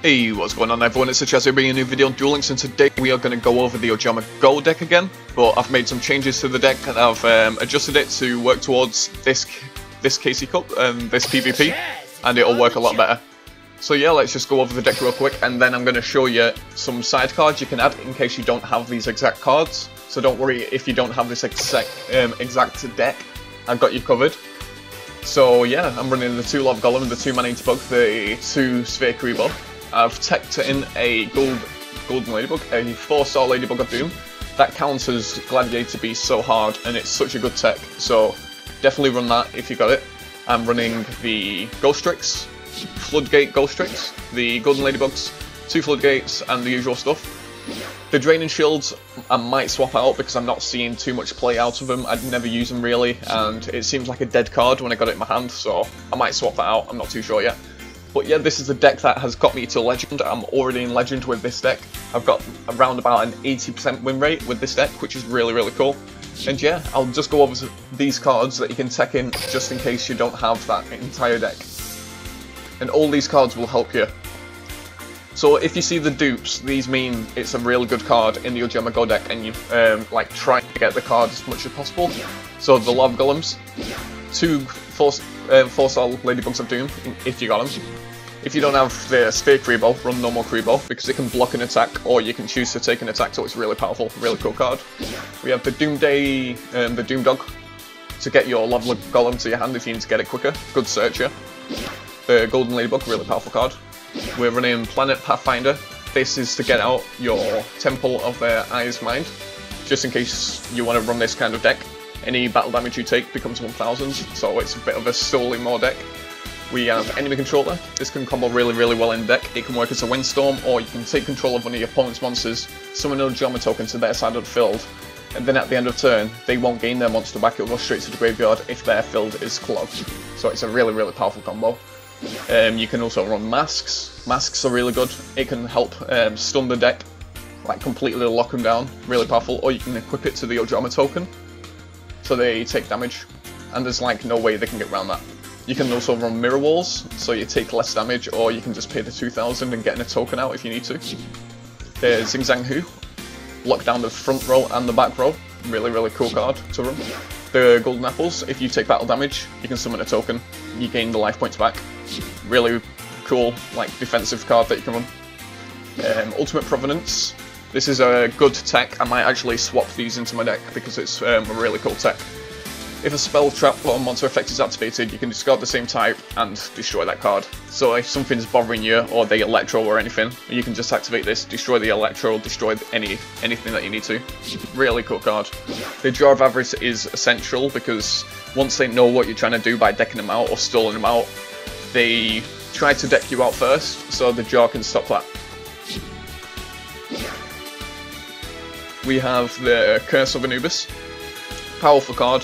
Hey, what's going on everyone, it's Chaz here bringing a new video on Duel Links, and today we are going to go over the Ojama Go deck again, but I've made some changes to the deck and I've adjusted it to work towards this KC Cup and this PvP, and it'll work a lot better. So yeah, let's just go over the deck real quick, and then I'm going to show you some side cards you can add in case you don't have these exact cards. So don't worry if you don't have this exact deck, I've got you covered. So yeah, I'm running the 2 Love Golem, the 2 Man Eater Bug, the 2 Sphere Creeper. I've teched in a golden ladybug, a 4-star ladybug of doom. That counts as Gladiator beast so hard, and it's such a good tech, so definitely run that if you got it. I'm running the Ghost Tricks, Floodgate Ghost Tricks, the golden ladybugs, 2 Floodgates, and the usual stuff. The Draining Shields I might swap out because I'm not seeing too much play out of them. I'd never use them really, and it seems like a dead card when I got it in my hand, so I might swap that out, I'm not too sure yet. But yeah, this is the deck that has got me to Legend. I'm already in Legend with this deck. I've got around about an 80% win rate with this deck, which is really, really cool. And yeah, I'll just go over these cards that you can tech in just in case you don't have that entire deck. And all these cards will help you. So if you see the dupes, these mean it's a really good card in the Ojama Go deck, and you like try to get the card as much as possible. So the Love Golems, 2 4-star Ladybugs of Doom, if you got them. If you don't have the Sphere Creebo, run normal Creebo, because it can block an attack, or you can choose to take an attack, so it's really powerful, really cool card. We have the Doomday, the Doom Dog, to get your Love Golem to your hand if you need to get it quicker, good searcher. The Golden Ladybug, really powerful card. We're running Planet Pathfinder. This is to get out your Temple of the Eye's Mind, just in case you want to run this kind of deck. Any battle damage you take becomes 1000, so it's a bit of a slowly more deck. We have Enemy Controller. This can combo really, really well in deck. It can work as a Windstorm, or you can take control of one of your opponent's monsters, summon an Ojama token to their side of the field, and then at the end of turn, they won't gain their monster back, it'll go straight to the graveyard if their field is clogged. So it's a really, really powerful combo. You can also run Masks. Masks are really good. It can help stun the deck, like completely lock them down, really powerful, or you can equip it to the Ojama token, so they take damage, and there's like no way they can get around that. You can also run Mirror Walls, so you take less damage, or you can just pay the 2000 and get a token out if you need to. There's Zing Zang Hu, lock down the front row and the back row, really, really cool card to run. The Golden Apples, if you take battle damage, you can summon a token, you gain the life points back. Really cool, like, defensive card that you can run. Ultimate Provenance. This is a good tech. I might actually swap these into my deck because it's a really cool tech. If a spell, trap, or monster effect is activated, you can discard the same type and destroy that card. So if something's bothering you, or the Electro or anything, you can just activate this, destroy the Electro, destroy anything that you need to. Really cool card. The Jar of Avarice is essential because once they know what you're trying to do by decking them out or stalling them out, they try to deck you out first, so the Jar can stop that. We have the Curse of Anubis. Powerful card.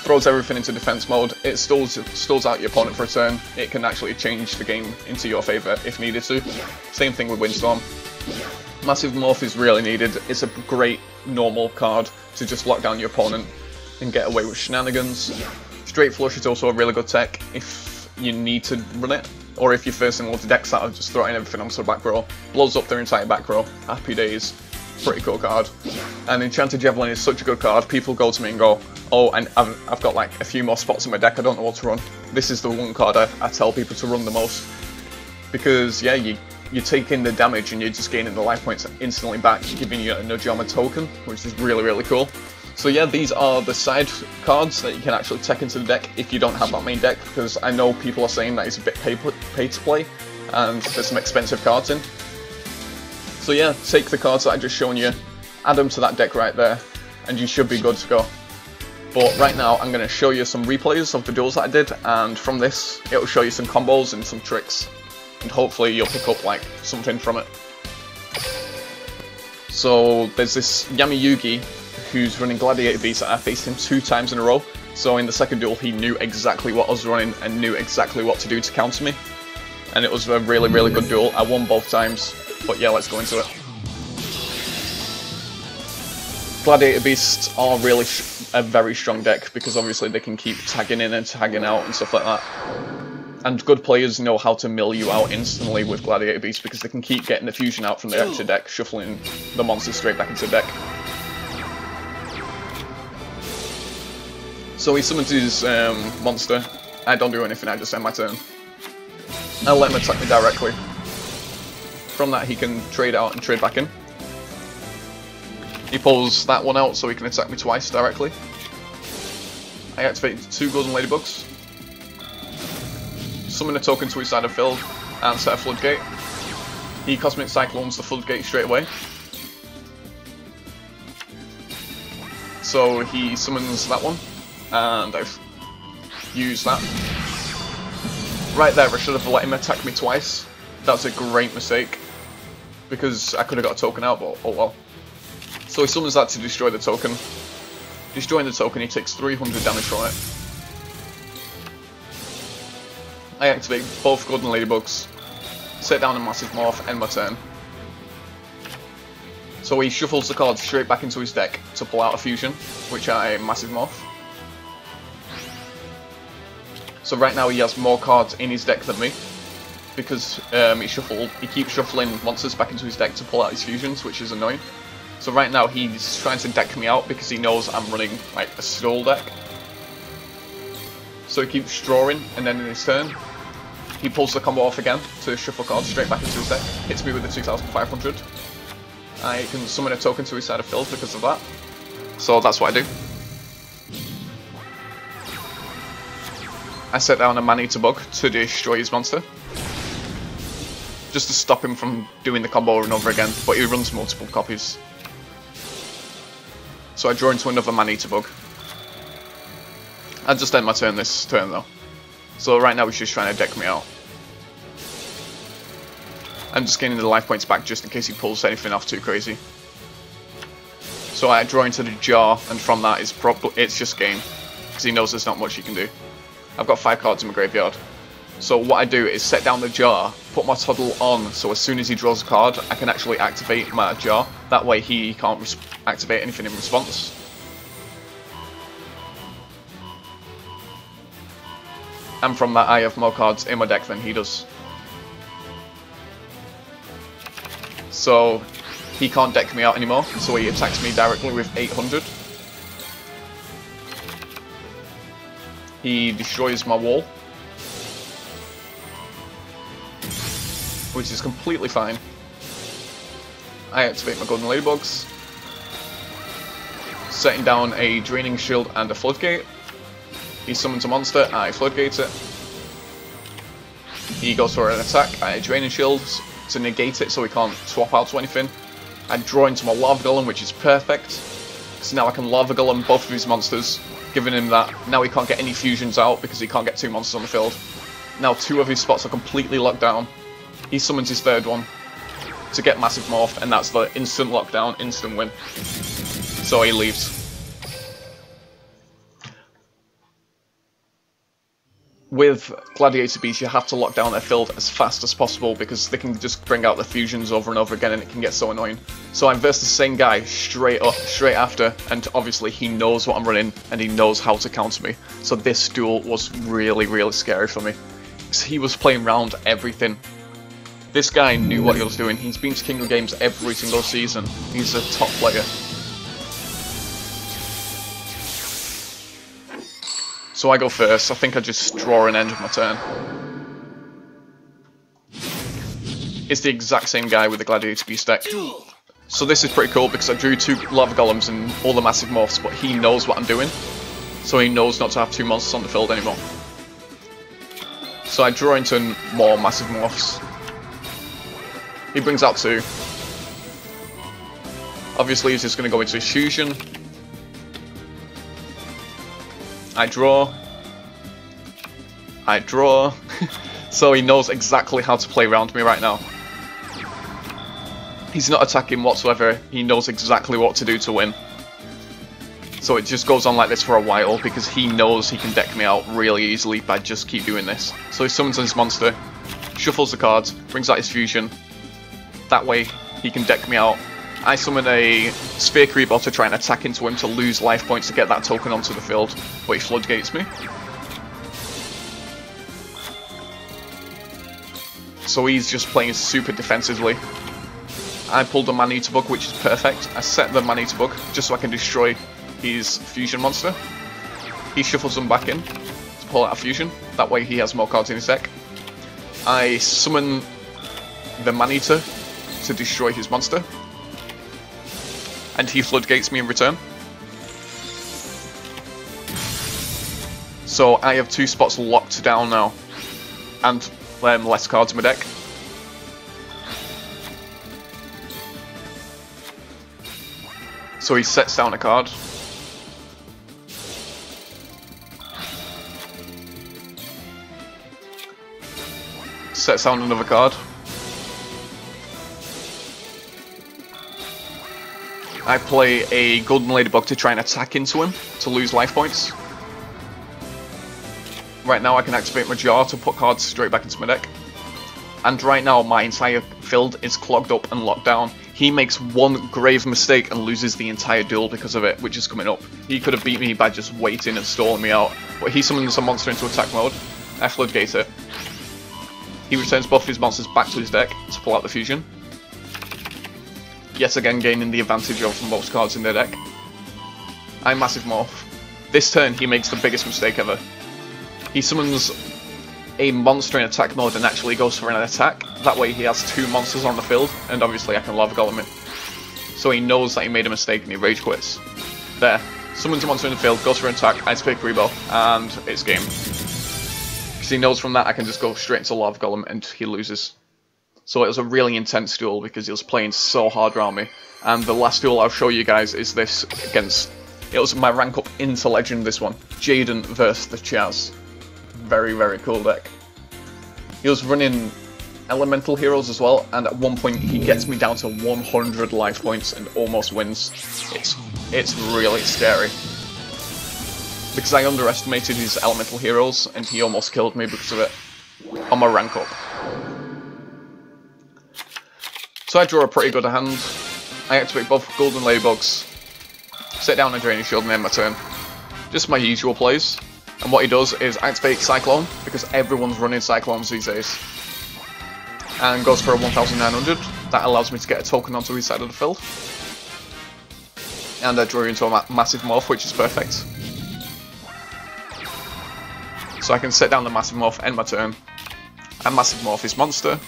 Throws everything into defense mode. It stalls out your opponent for a turn. It can actually change the game into your favour if needed to. Same thing with Windstorm. Massive Morph is really needed. It's a great normal card to just lock down your opponent and get away with shenanigans. Straight Flush is also a really good tech if you need to run it, or if you're first in loads of decks that are just throwing everything onto the back row. Blows up their entire back row. Happy days. Pretty cool card. And Enchanted Javelin is such a good card. People go to me and go, oh, and I've got like a few more spots in my deck, I don't know what to run. This is the one card I tell people to run the most. Because yeah, you're taking the damage and you're just gaining the life points instantly back, giving you an Ojama token, which is really, really cool. So yeah, these are the side cards that you can actually tech into the deck if you don't have that main deck, because I know people are saying that it's a bit pay to play, and there's some expensive cards in. So yeah, take the cards that I just shown you, add them to that deck right there, and you should be good to go. But right now, I'm going to show you some replays of the duels that I did, and from this, it'll show you some combos and some tricks, and hopefully you'll pick up like something from it. So there's this Yami Yugi who's running Gladiator beast that I faced him 2 times in a row. So in the second duel, he knew exactly what I was running and knew exactly what to do to counter me. And it was a really, really good duel. I won both times. But yeah, let's go into it. Gladiator Beasts are really a very strong deck because obviously they can keep tagging in and tagging out and stuff like that. And good players know how to mill you out instantly with Gladiator Beast because they can keep getting the fusion out from the extra deck, shuffling the monsters straight back into the deck. So he summons his monster. I don't do anything, I just end my turn. I'll let him attack me directly. From that he can trade out and trade back in. He pulls that one out so he can attack me twice directly. I activate 2 golden ladybugs. Summon a token to his side of field and set a floodgate. He Cosmic Cyclones the floodgate straight away. So he summons that one, and I've used that. Right there, I should have let him attack me twice. That's a great mistake, because I could have got a token out, but oh well. So he summons that to destroy the token. Destroying the token, he takes 300 damage from it. I activate both golden ladybugs, set down a massive morph, end my turn. So he shuffles the cards straight back into his deck to pull out a fusion, which I massive morph. So right now he has more cards in his deck than me, because he keeps shuffling monsters back into his deck to pull out his fusions, which is annoying. So right now he's trying to deck me out because he knows I'm running like a stall deck. So he keeps drawing, and then in his turn, he pulls the combo off again to shuffle cards straight back into his deck. Hits me with the 2,500. I can summon a token to his side of field because of that. So that's what I do. I set down a Man-Eater Bug to destroy his monster. Just to stop him from doing the combo over and over again, but he runs multiple copies. So I draw into another Man-Eater Bug. I just end my turn this turn though. So right now he's just trying to deck me out. I'm just gaining the life points back just in case he pulls anything off too crazy. So I draw into the jar, and from that it's just game, because he knows there's not much he can do. I've got 5 cards in my graveyard. So what I do is set down the jar, put my Toddle on, so as soon as he draws a card, I can actually activate my jar. That way he can't activate anything in response. And from that I have more cards in my deck than he does. So he can't deck me out anymore, so he attacks me directly with 800. He destroys my wall, which is completely fine. I activate my golden ladybugs, setting down a draining shield and a floodgate. He summons a monster, I floodgate it. He goes for an attack, I draining shield to negate it so he can't swap out to anything. I draw into my lava golem, which is perfect. So now I can lava golem both of his monsters, giving him that. Now he can't get any fusions out because he can't get 2 monsters on the field. Now 2 of his spots are completely locked down. He summons his 3rd one to get massive morph, and that's the instant lockdown, instant win. So he leaves. With Gladiator Beast, you have to lock down their field as fast as possible because they can just bring out the fusions over and over again and it can get so annoying. So I verse the same guy straight after, and obviously he knows what I'm running and he knows how to counter me. So this duel was really, really scary for me. Because he was playing around everything. This guy knew what he was doing. He's been to King of Games every single season. He's a top player. So I go first. I think I just draw an end of my turn. It's the exact same guy with the Gladiator Beast deck. So this is pretty cool because I drew 2 lava golems and all the massive morphs, but he knows what I'm doing. So he knows not to have 2 monsters on the field anymore. So I draw into more massive morphs. He brings out 2. Obviously he's just going to go into his fusion. I draw. So he knows exactly how to play around me right now. He's not attacking whatsoever, he knows exactly what to do to win. So it just goes on like this for a while because he knows he can deck me out really easily by just keep doing this. So he summons his monster, shuffles the cards, brings out his fusion. That way he can deck me out. I summon a Sphere Creeper to try and attack into him to lose life points to get that token onto the field, but he floodgates me. so he's just playing super defensively. I pulled the Man-Eater bug, which is perfect. I set the Man-Eater bug just so I can destroy his fusion monster. He shuffles them back in to pull out a fusion. That way he has more cards in his deck. I summon the Man-Eater to destroy his monster. And he floodgates me in return. So I have 2 spots locked down now. And less cards in my deck. So he sets down a card. Sets down another card. I play a Golden Ladybug to try and attack into him to lose life points. Right now I can activate my jar to put cards straight back into my deck. And right now my entire field is clogged up and locked down. He makes one grave mistake and loses the entire duel because of it, which is coming up. He could have beat me by just waiting and stalling me out, but he summons a monster into attack mode. I floodgate it. He returns both his monsters back to his deck to pull out the fusion. Yet again gaining the advantage of most cards in their deck. I Massive Morph. This turn he makes the biggest mistake ever. He summons a monster in attack mode and actually goes for an attack. That way he has 2 monsters on the field, and obviously I can Lava Golem him. So he knows that he made a mistake and he rage quits. There. Summons a monster in the field, goes for an attack, I pick Rebo, and it's game. Because he knows from that I can just go straight into Lava Golem and he loses. So it was a really intense duel because he was playing so hard around me. And the last duel I'll show you guys is this against... It was my rank up into Legend, this one. Jaden versus the Chaz. Very, very cool deck. He was running elemental heroes as well, and at one point he gets me down to 100 life points and almost wins. It's really scary. Because I underestimated his elemental heroes and he almost killed me because of it on my rank up. So I draw a pretty good hand. I activate both Golden Ladybugs, set down a Draining Shield and end my turn. Just my usual plays. And what he does is activate Cyclone, because everyone's running Cyclones these days. And goes for a 1900. That allows me to get a token onto his side of the field. And I draw into a Massive Morph, which is perfect. So I can set down the Massive Morph, end my turn. And Massive Morph his monster.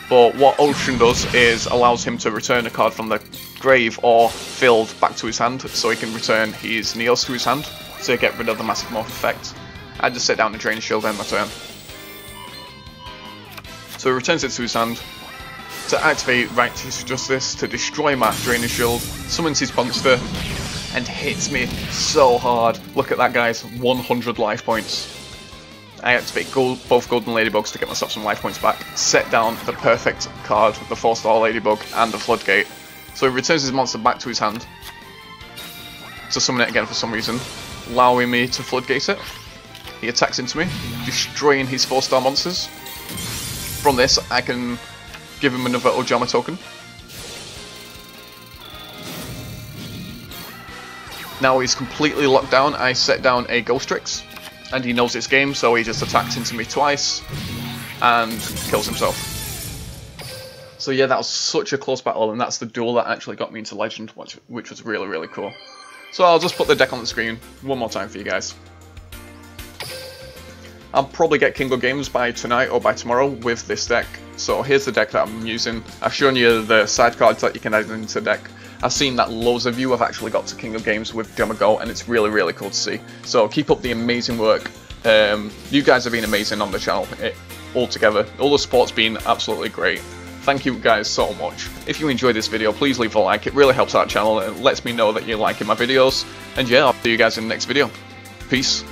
But what Ocean does is allows him to return a card from the grave or field back to his hand, so he can return his Neos to his hand to get rid of the Massive Morph effect. I just set down a Draining Shield and my turn. So he returns it to his hand. To activate Righteous Justice to destroy my Draining Shield, summons his monster, and hits me so hard. Look at that, guys, 100 life points. I activate both Golden Ladybugs to get myself some life points back, set down the perfect card, the 4-star Ladybug, and the Floodgate. So he returns his monster back to his hand to summon it again for some reason, allowing me to Floodgate it. He attacks into me, destroying his 4-star monsters. From this, I can give him another Ojama token. Now he's completely locked down, I set down a Ghost Tricks. And he knows it's game, so he just attacks into me twice and kills himself. So yeah, that was such a close battle, and that's the duel that actually got me into Legend, which was really, really cool. So I'll just put the deck on the screen one more time for you guys. I'll probably get King of Games by tonight or by tomorrow with this deck. So here's the deck that I'm using. I've shown you the side cards that you can add into the deck. I've seen that loads of you have actually got to King of Games with Ojama Go, and it's really, really cool to see. So keep up the amazing work. You guys have been amazing on the channel altogether. All the support's been absolutely great. Thank you guys so much. If you enjoyed this video, please leave a like. It really helps our channel and lets me know that you're liking my videos. And yeah, I'll see you guys in the next video. Peace.